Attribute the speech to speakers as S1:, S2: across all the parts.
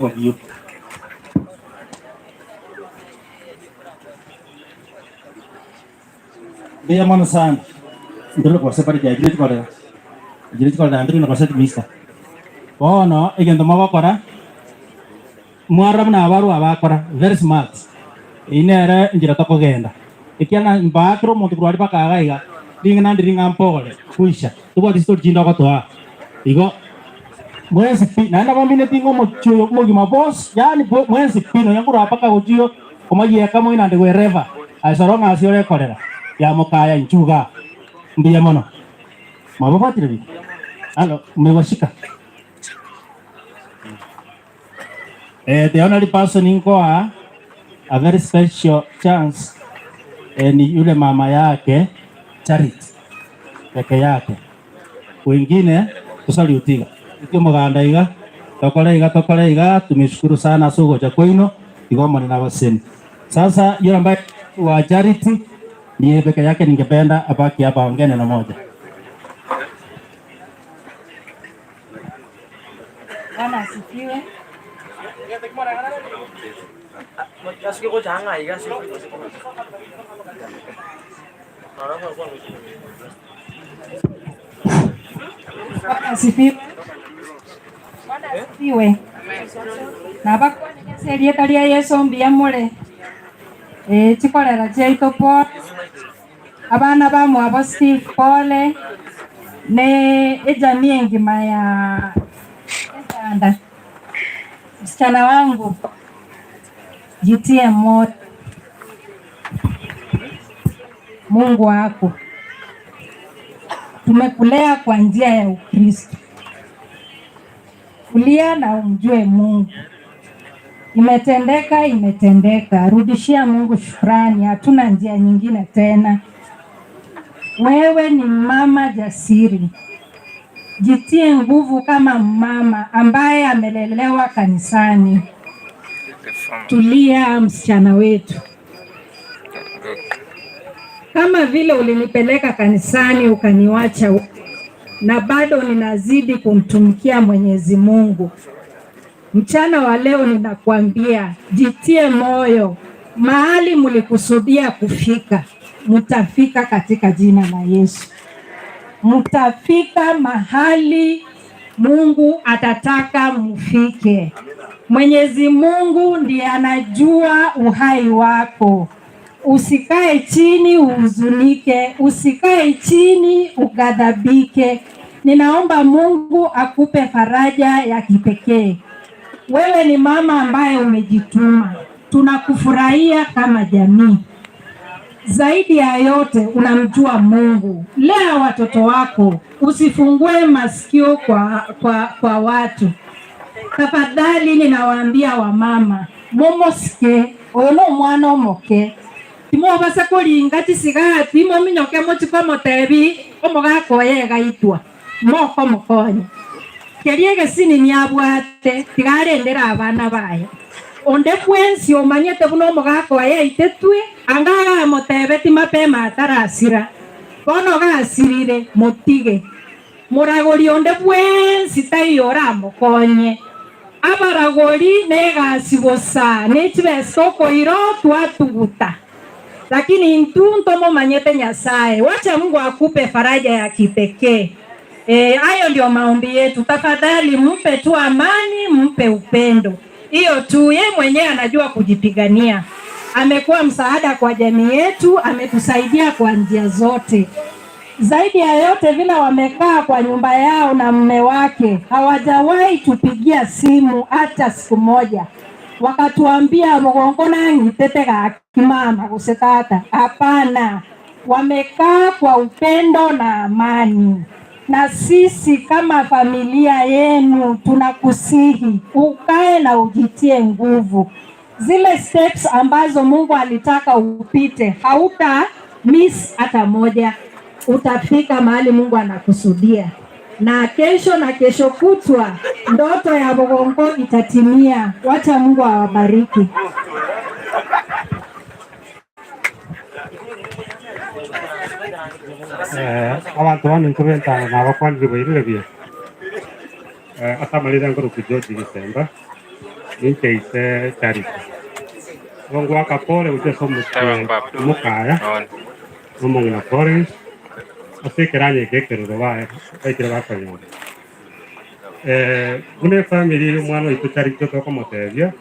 S1: you. Dia mana san? Dulu kau seperti jadi kau nanti nak kau mista. Oh no, ikan tu mau apa? Muarab na baru apa? Very smart. Ini ada jira toko genda. Ikan na bakro mau tukar apa kagai ga? Dengan dengan pole, kuisha. Tu buat itu jinda kau tua. Iko, mungkin sepi. Nana kami ni tinggal mau cuy mau gimana bos? Ya ni mungkin sepi. No yang kurang apa kau cuy? Kau iya kamu ini nanti gue reva. Asalnya ngasih oleh kau deh. Ya mau kaya juga. Dia mana? Mau apa tidak? Halo, mewasika. Dia orang di person inko a very special chance. Ni yule mama yake Charity peke yake. Wengine tusaliutiga. Ikiwa mganda iga tokoleiga tumeshukuru sana sugo cha kwenu Ngomma na waseni. Sasa yule ambaye wa Charity ni peke yake ningependa abaki hapa ongea neno moja.
S2: Bwana asifiwe. Asifiwe. Na bakwane serie talia Yesu mbia mure. Chikorera cheito po. Abana ba mwabo Steve pole. Ne ejamii ngima ya anda. Msichana wangu jitie moyo. Mungu wako. Tumekulea kwa njia ya Ukristo. Kulia na umjue Mungu. Imetendeka. Rudishia Mungu shukrani. Hatuna njia nyingine tena. Wewe ni mama jasiri. Jitie nguvu kama mama ambaye amelelewa kanisani. Tulia msichana wetu. Kama vile ulinipeleka kanisani ukaniwacha na bado ninazidi kumtumikia Mwenyezi Mungu. Mchana wa leo ninakuambia jitie moyo. Mahali mlikusudia kufika, mtafika katika jina la Yesu. Mtafika mahali Mungu atataka mfike. Mwenyezi Mungu ndiye anajua uhai wako. Usikae chini uhuzunike, usikae chini ugadhabike. Ninaomba Mungu akupe faraja ya kipekee. Wewe ni mama ambaye umejituma. Tunakufurahia kama jamii. Zaidi ya yote unamjua Mungu. Lea watoto wako, usifungue masikio kwa watu. Tafadhali ninawaambia wamama, momosike ono mwana omoke. Timo basa kolinga tisigati mo minyoke mochiko motebi omogako yega itwa. Moko mokonye. Keriege sini nyabwate tigarendera abana baye. Onde kwensi omanyete buno omogako yayitetwe angaga motebe timape Matara asira. Kono gasirire motige. Muragori onde kwensi tayora mokonye. Abaragori negasibosa nechibesoko iro twatuguta. Lakini ntunto momanyete Nyasaye. Wacha Mungu akupe faraja ya kipekee. Hayo ndio maombi yetu. Tafadhali mpe tu amani, mpe upendo. Hiyo tu, yeye mwenyewe anajua kujipigania. Amekuwa msaada kwa jamii yetu, ametusaidia kwa njia zote. Zaidi ya yote vile wamekaa kwa nyumba yao na mume wake, hawajawahi tupigia simu hata siku moja. Wakatuambia mgongona ngitete ga kimama kusetata. Hapana. Wamekaa kwa upendo na amani. Na sisi kama familia yenu tunakusihi ukae na ujitie nguvu. Zile steps ambazo Mungu alitaka upite, hauta miss hata moja. Utafika mahali Mungu anakusudia. Na kesho kutwa ndoto ya Bogongo itatimia. Wacha Mungu awabariki.
S3: Abantu bano kubenta na bakwandire bwirire bye. Atamalira ngoro kujoti December. ninkeise charity ngwaka pole uteso mukaya umongina pole asekeranye kekerero bae ekira bakanya une family y'umwana witu charity toko motebia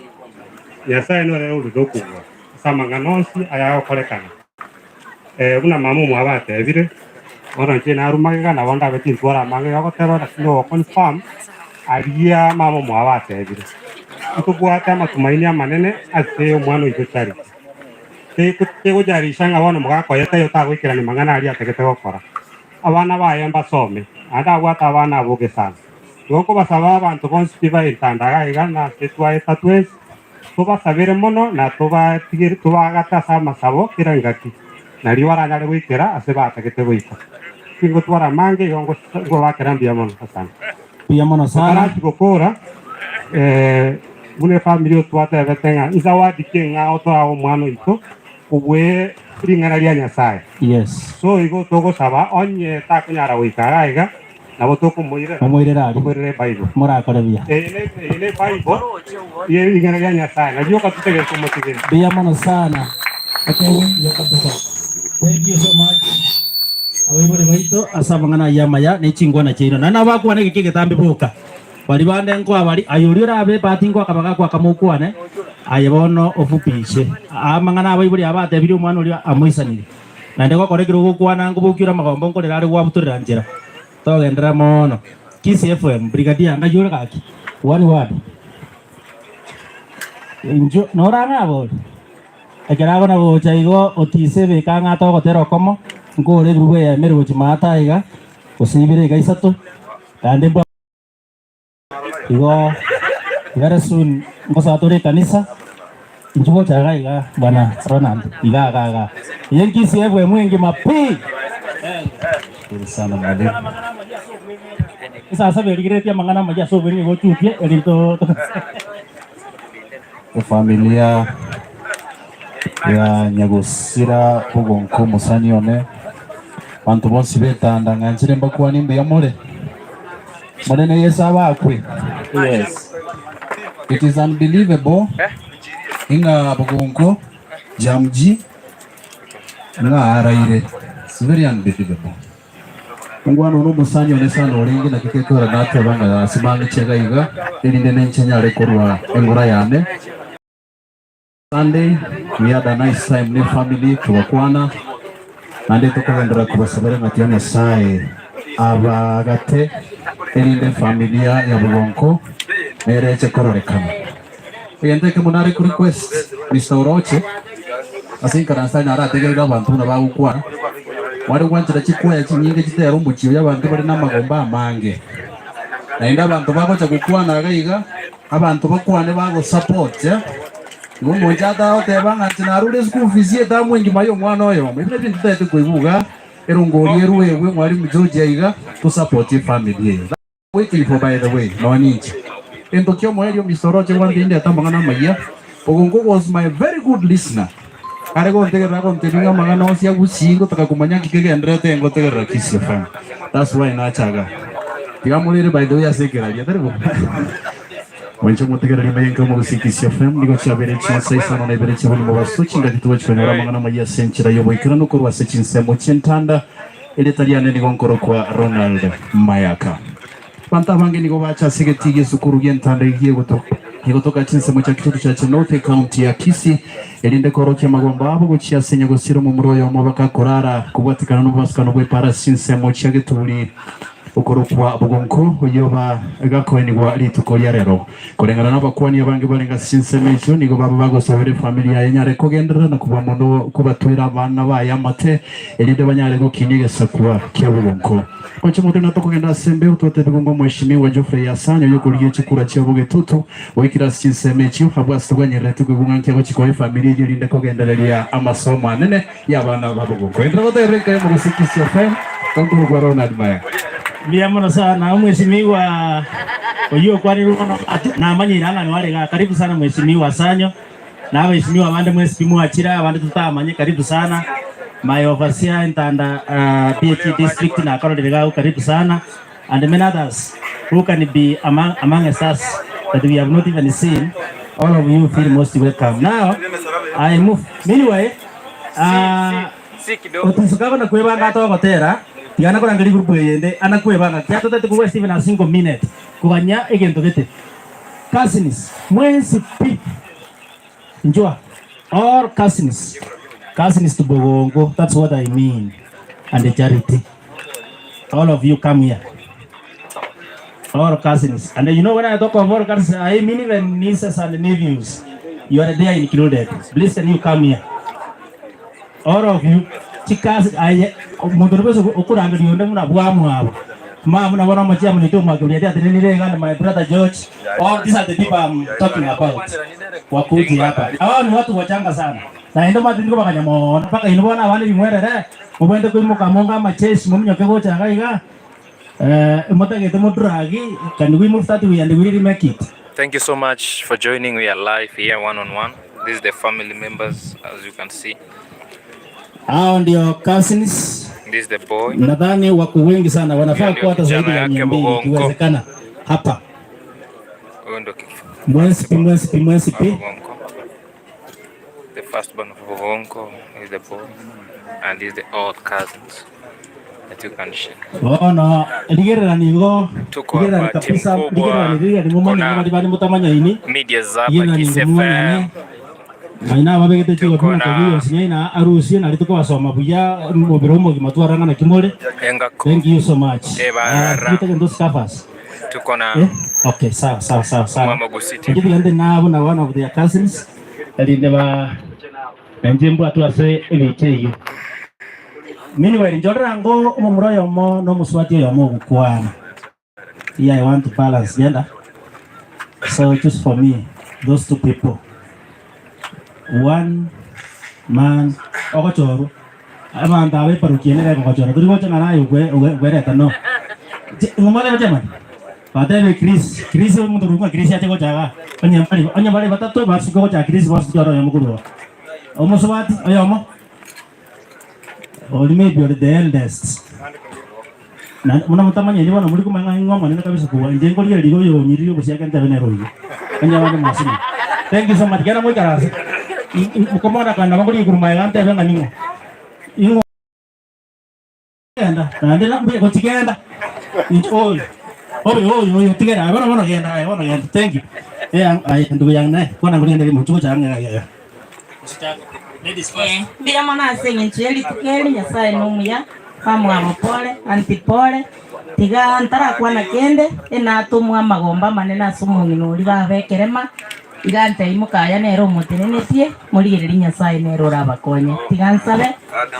S3: Nyasaye no rero udokugwa samanga nonsi ayakorekana una mamu mwabatebire ona nche narumaga na wanda beti twara mange yakotera no confirm aria mamu mwabatebire tukubwata matumaini manene ate umwana witu charity tegujarisha ngabona mugakoyete yotagwikira ni mangana aria tegete gukora abana bayemba some adagwata abana boge sana Yoko basaba abantu bonsi biba intandaga igana setwa etatwes tubasabire muno na tubagata amasabo kirangaki na riwara nyare gwikira ase batagete gwika kingo twara mange yongo bakira mbia muno asante
S1: pia muno sana
S3: gukura une family twate betenga izawadi kinga otora omwana ito kubwe ringana ria Nyasaye
S1: yes
S3: so igo togo saba onye takunyara gwikara iga nabo tokumwire Bible
S1: murakorabia
S3: ile Bible ye ringana ria Nyasaye najua katutege kumutigire
S1: pia muno sana thank you so much awibore baito asaba ngana yamaya nechingwa na chino na nabakwa ne kike tambe boka bali bande nkwa bali ayuri rabe batingwa kabaga kwa kamukwane ayebono ofupishe amangana abayiburi abate biri umwana uri amoisanire na ndego korekiro gukwana ngubukira magombo nkorera ari gwabuturira njira togendera mono Gusii FM brigadier ngajura kaki one word injo noranga abo akira gona bocha igo Otiso bekanga to gotero komo ngore gruwe ya mere bocha mata iga osibire iga isato kandi igo very soon ngosatore kanisa injubo chaga iga bana Ronald iga yen Gusii FM mwingi mapi sana mwalimu sasa beligretia mangana maja so beri go chupie elito
S4: familia ya Nyagusira Bugonko Musanione bantu bonsi betanda nganjire mbakwani mbe yamole monene yesa bakwe yes it is unbelievable inga Bugonko jamji nga araire it's very unbelievable ngwano no Musanione sana oringi na kiketora nate banga simangi chega iga elinde nenchenyare korwa engora yane Sunday, we had a nice time with family, tuwakwana nande tukagendera kubasabira ngati Nyasaye abagate elinde familia ya Bugonko mereche kororekana yendeke munari ku request Mr. Oroche asinkana sana arategerera abantu nabagukwana wari gwanjira chikwaya chinyinge kitera umbuchiyo y'abantu bari namagomba amange nainda abantu bagocha gukwana agaiga abantu bakwane bago support Ngomma njata oteba ngati narule school fees yeta mwengi mayo mwana oyo ibyo bintu tete kwibuga erongori eruwe mwari mujoje iga to support family waiting for by the way no need ento kyo moyo misoroje wandi inde atambanga maya Bugonko was my very good listener arego ntegera ko nteninga mangana osia gusingo takakumanya kikege ndrete ngo tegera Gusii FM that's why na chaga tigamulire by the way asekera ya terbo Wencho mutegera limenga mu Gusii FM nigo chabere chinsa isano na ibere chabuli mu basuchi ngati tuwe chwenera mangana maya senchira yobo ikirano ko rwase chinsa mu chentanda ele taliane nigo nkoro kwa Ronald Mayaka panta bange nigo bacha segetige sukuru gentanda igiye gotoka chinsa mu chakitutu cha North County ya Gusii elinde koroke magomba abo guchia senya gosiro mu muroyo mu bakakorara kubwatikana no baskano bwe para chinsa mu chagetuli ukorokwa Bugonko uyoba gakweni gwa litukolia rero kurengana n'abakwani abange barenga sinsemejo nigo baba bagosabire familia yenyare kogendera na kuba muno kubatwira abana bayamate elinde banyare gokinige sakwa kya Bugonko Kocha mutu na tokogenda sembe utote Bugonko mheshimiwa Geoffrey Yasanyo yokuliye chikura cya Bugetutu wikira sinsemejo habwasuganye retu kugunganke ko chikoye familia elinde kogendereria amasomo anene y'abana ba Bugonko endra gotereka mu Gusii FM tonto kwa Ronald Mayaka
S1: Biamono sana mheshimiwa oyo kwani runo na manyiranga ni wale karibu sana mheshimiwa Sanyo na mheshimiwa abande mheshimiwa Achira abande tutamanye karibu sana my overseer intanda PhD district na Karolega karibu sana and many others who can be among us that we have not even seen All of you feel most welcome. Now, I move. Anyway, Otiso na kueba ngato gotera. Tiana kora ngiri grupu yende ana kueba nga. Kia tote kuwa Steven a 5 minutes. Kuanya egento gete. Cousins, mwensi pi. Njua. Or cousins. Cousins to Bogongo. That's what I mean. And the charity. All of you come here. All cousins. And you know when I talk of all cousins, I mean even nieces and nephews. You are there included. Please can you come here? All of you. Chikas, I Motorbeso Okuranga, you know, Buamu. Mom, I want to tell you, my brother George. All these are the people I'm talking about. Wakuti hapa. Hawa ni watu wachanga sana. Na ndio maana niko kanya moona mpaka inaona wale bimwere da. Mubende kwa mukamonga macheshi mumyo kego changa iga. Motagete modragi. Can we move that way and we really make it?
S5: Thank you so much for joining. We are live here one-on-one. This is the family members, as you can see.
S1: Hao ndio cousins.
S5: This is the boy.
S1: Nadhani wako wengi sana wanafaa kuwa hata zaidi ya 200 ikiwezekana hapa. Mwezi pi.
S5: The first born of Bovonko is the boy, and these the old cousins that you can share.
S1: Oh no, ligera nigo. Ligera kabisa, ligera ni mumanya ni bali mutamanya ini.
S5: Media zapa kisefa.
S1: Maina babegete chigo kuna kagiyo sinyina arusi na lituko wasoma buya mobiromo kimatwaranga na kimole. Thank you so much. Kitaka ndo scafas.
S5: Tuko na
S1: okay, sawa.
S5: Ngomma Gusii.
S1: Kitu yande nabo na one of their cousins. Alinde ba njembo atwase elekeyo. Meanwhile, njora ngo umumuro yomo no muswati yomo gukwana. Yeah, I want to balance gender. So just for me, those two people. One man ogochoro. Amanda we parukiene ga ogochoro. Turi gocha na nayo gwereta no. Ngomma le jaman. Padre Chris mundurunga Chris ate gochaga. Onyambali batatu basuko gocha Chris basuko yomo kuruwa. Omoswati ayomo. Or maybe you're the eldest. Muna mutamanya ni wana muri kumanga Ngomma nene kabisa kuwa njengo lile ligo yo nyiri yo kusiaka ntabene royo. Kanya wana masini. Thank you so much. Kana moika mukomona kana bakuri kuruma yante benga ningo. Ingo enda. Nande na mbe ko tikenda. Oy. Oy tikenda. Bona genda. Thank you. Ai ndugu yang nae. Kona nguriende muchuko changa ya. Ladies first.
S6: Bila mwana asenye ncheli tukeli nyasaye numuya pamu amopole antipole tiga antara kwana kende ena atumwa magomba manena asumu nginuri babekerema tiga ntaimuka ya nero mutenenetie muligiriri nyasaye nero rabakonye tiga nsabe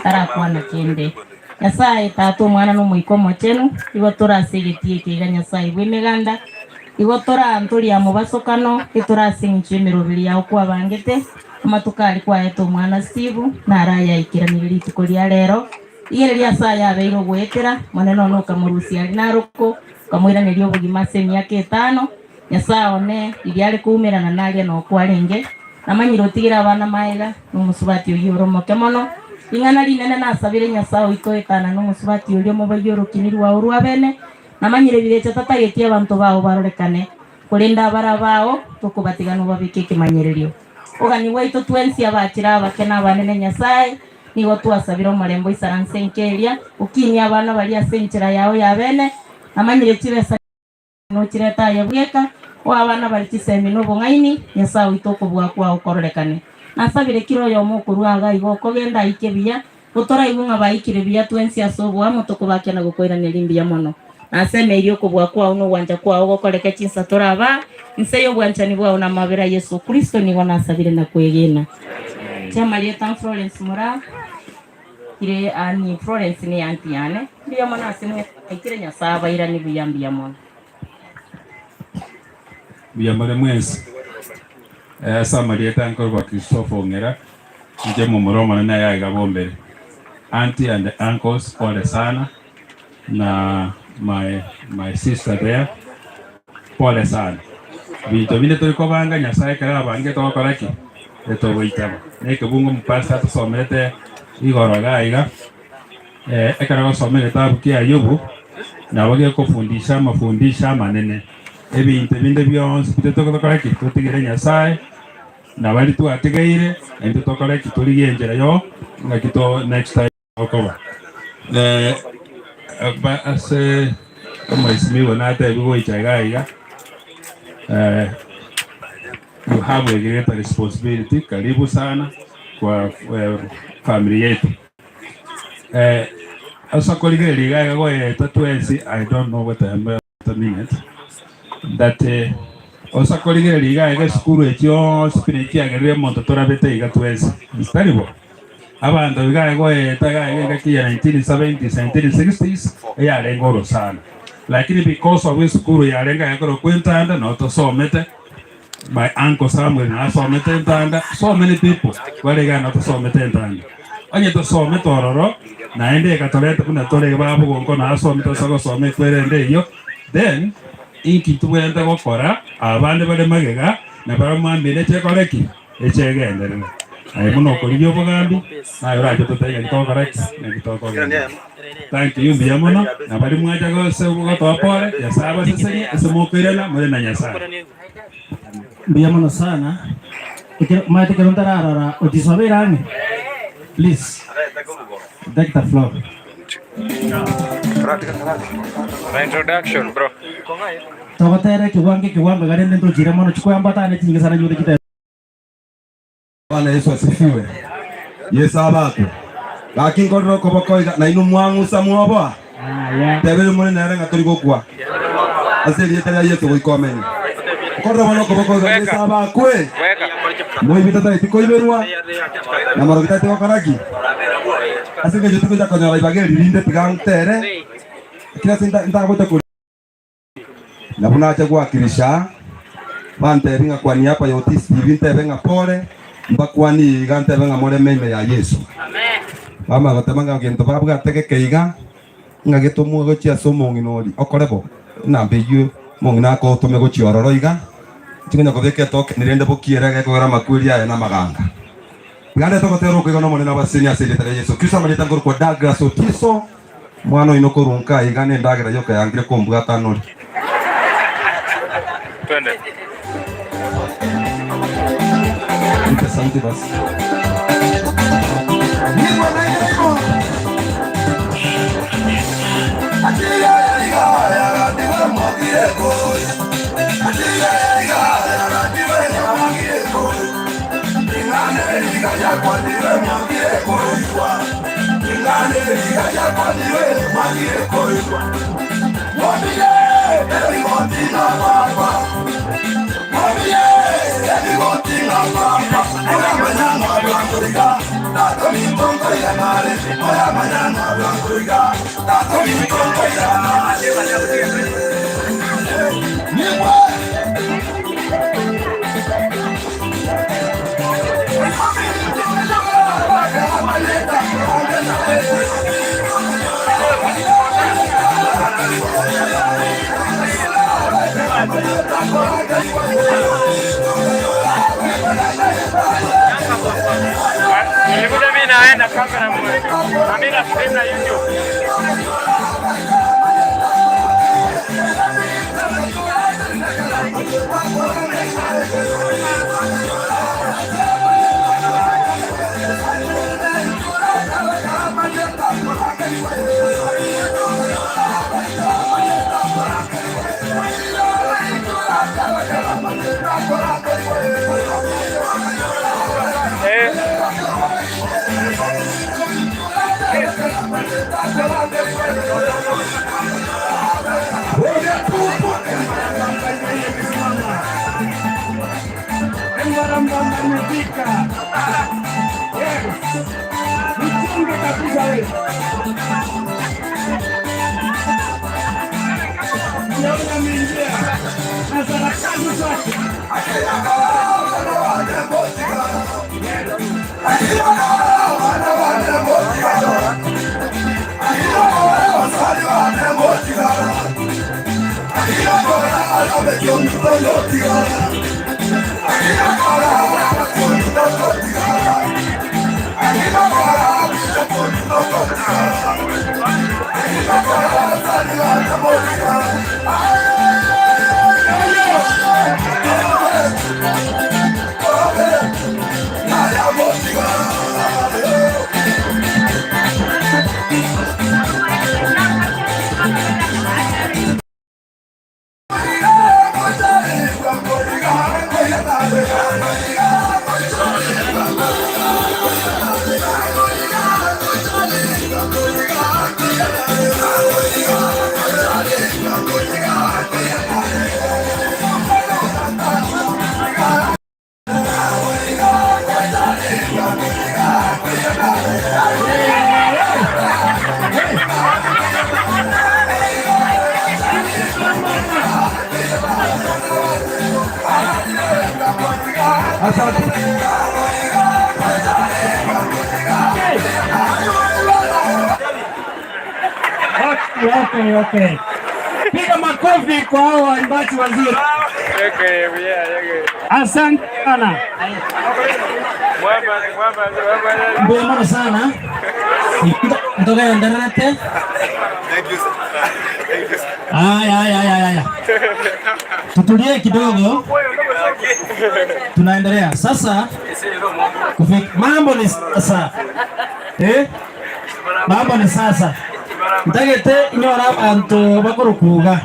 S6: tara kwana kende nyasaye tatu mwana numuiko mochenu igo turasigitie kiga nyasaye bwimeganda igo tora anturi amubasokano iturasinchwe mirubiri ya kwa bangete amatukali kwa yeto mwana Steve na raya ikiraniriri tukolia lero igereria saya abeiro gwekera moneno no kamurusi ali naruko kamwira ne lyo bugima semi yake 5 nyasao ne iliale kuumira na nalia no kwalenge namanyiro tigira abana maega no musubati uyoro mokemono ingana linene na asabire nyasao ito etana no musubati ulyo mobayoro kinirwa urwa bene namanyire birecha tatagetie abantu bao barorekane kulinda barabao tukubatigano babike kimanyererio ogani waitu twensi abakira abakena abanene nyasaye nigo twasabira omarembo isaransenkeria ukinya abana bali asenchera yao ya bene amanyire chibesa no chireta yabweka o abana bali chisemi no bongaini nyasaye itoko bwa kwa ukororekane nasabire kiro yo mukuru aga igo kogenda ikebia utora ibunga baikire bia twensi asobo amotoko bakena gukoira nelimbia mono naseme irio kubwa kwa uno wanja kwa ugokoreka chinsa toraba nseyo bwanchani bwa una mabera Yesu Kristo ni wana sabire na kwegena chama leta Florence Mura ile ani Florence ni antiane ndio mwana simu ikire nyasaba ira ni buyambia mono
S7: buyambale mwezi sama leta nkoro kwa Christopher Ngera nje mu muroma na ya gabombere auntie and uncles pole sana na my sister there pole sana bito bile to ko banga nyasaye kala bange to ko raki eto boitaba neko bungo mpasta to somete igoroga iga ekara ko somete tabu kia yobu na wage ko fundisha mafundisha manene ebintu binde byonse bitotokora kitutigire nyasaye na bali twatigeire ende tokora kiturigenjera yo na kito next time okoba ba ase kama isimiwa na hata bigo ichagaiga you have a great responsibility. Karibu sana kwa family yetu. Asa kolige liga go tatuensi, I don't know what I am a minute. That asa kolige liga ga skuru ekyo spiniki agere monto torabete iga tuensi. It's terrible. Abantu biga go taga ga kiya 1970s 1960s ya lengoro sana. Lakini because of skuru ya lenga yakoro kwentanda na otosomete. My uncle Samuel na somete ntanda, so many people wale gana to somete ntanda. Anye to somete ororo na ende katoleta kuna tole babu gonko na somete sago somete kwere ende yo. Then inki tuwenda gokora abande bale magega na baramwambire chekoreki echegende. Ai muno kolibyo bogambi na yora to tega correct na kitoko. Thank you biamono na bali mwaja go se go to apore ya saba sese esemokerela mwe na nyasa.
S1: Biamono sana. Mate que no te rara, Otiso verán. Please. Take the floor.
S5: Introduction, bro.
S1: Tomatere kiwango gari ndio jira mono chukua ambata ane tinga sana yule kita.
S8: Bwana Yesu asifiwe. Yesu abako. Lakini kodro koboko na inu mwangu samuoba.
S1: Yeah.
S8: Tebele mone na renga tuli gokwa. Aseli yetala Yesu goikomeni. Kodro mono koboko ga Yesu abakwe. Moi bitata itiko iberwa. Na maro bitata ko karaki. Asenge jutu ko konyala ibageri linde tigantere. Kila sinta ngota ko. Na buna acha kuwakilisha. Bante binga kwa niapa ya Otiso binte benga pole. Mbakwani gante benga more meme ya Yesu. Amen. Mama batamanga gento babwa teke keiga. Ngageto mu go chia somo nginori. Okorebo. Na beyu mongina ko to me go chia roroiga. Tinga ko beke to nirende bokiera ga ko gara makwiri aya na maganga. Ngande to ko tero ko no monena basenya sele tare Yesu. Kisa malita ngor ko Dauglas Otiso. Mwana inoko runka igane ndagira yoka yangire ko mbwa tanori.
S5: Twende.
S8: Asante basi.
S5: Nilikuja mimi naenda kamera mwe. Na mimi na stream na YouTube.
S1: Okay. Piga makofi kwa hao waimbaji wazuri. Asante sana. Mbona sana? Ndoga endelete. Aya. Tutulie kidogo. Tunaendelea. Sasa mambo ni sasa. Mambo ni sasa. Ndagete inyora abantu bakurukuga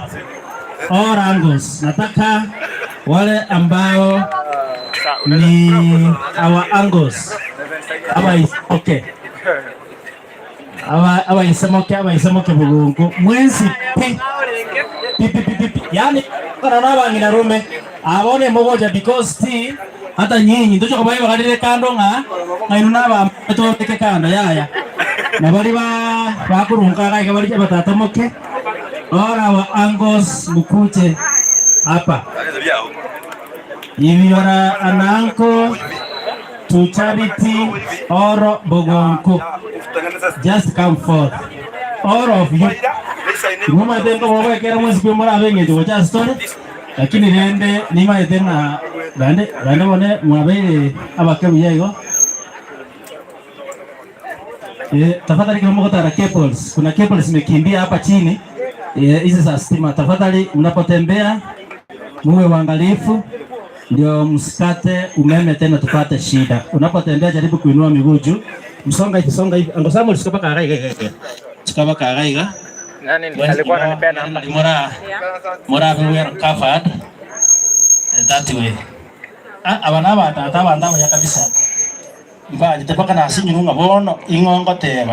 S1: orangos. Nataka wale ambao ni our angles. Okay. Abayisemoke bugungu mwensi pe. Yani kana nabangina rume abone mogoja because ti hata nyinyi ndocho kubaye bakalire kando ngainu naba toteke kando yaya nabali bakurunga kai kabali batatamoke ora wa angos mukuje hapa hivi ora ananko to charity or bogonko just come forth all of you Ngomma tengo baba kera mwezi kwa mara venye tu cha story lakini rende ni mai tena bande bone mwabe abakaru yego tafadhali kama mko tara cables kuna cables zimekimbia hapa chini hizi za stima tafadhali mnapotembea muwe waangalifu ndio msikate umeme tena tupate shida unapotembea jaribu kuinua miguu juu msonga hivi angosamo lisikapa karaiga
S5: nani alikuwa ananipea namba
S1: mora we are covered that way abana bata ya kabisa mbaje tepaka na sinyu ngabono ingongo teba